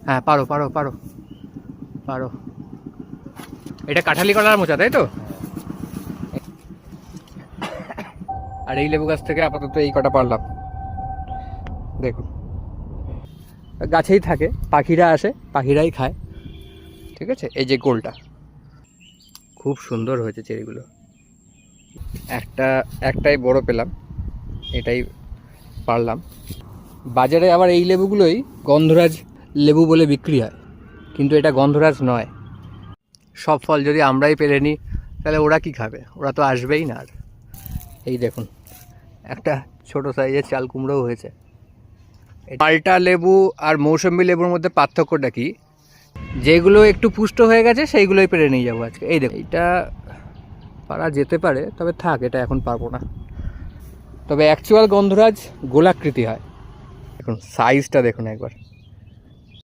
হ্যাঁ পারো পারো পারো পারো। এটা কাঁঠালি কলার মোচা তাই তো? আর এই লেবু গাছ থেকে আপাতত এই কটা পারলাম। দেখুন গাছেই থাকে, পাখিরা আসে, পাখিরাই খায়। ঠিক আছে, এই যে গোলটা খুব সুন্দর হয়েছে চেরিগুলো। একটাই বড় পেলাম, এটাই পারলাম। বাজারে আবার এই লেবুগুলোই গন্ধরাজ লেবু বলে বিক্রি হয়, কিন্তু এটা গন্ধরাজ নয়। সব ফল যদি আমরাই পেরে নিই তাহলে ওরা কি খাবে? ওরা তো আসবেই না। আর এই দেখুন একটা ছোট সাইজের চাল কুমড়োও হয়েছে। মাল্টা লেবু আর মৌসুম্বি লেবুর মধ্যে পার্থক্যটা কি? যেগুলো একটু পুষ্ট হয়ে গেছে সেইগুলোই পেরে নিয়ে যাবো আজকে। এই দেখো এটা পারা যেতে পারে, তবে থাক, এটা এখন পারবো না। তবে অ্যাকচুয়াল গন্ধরাজ গোলাকৃতি হয়। দেখুন সাইজটা দেখুন একবার।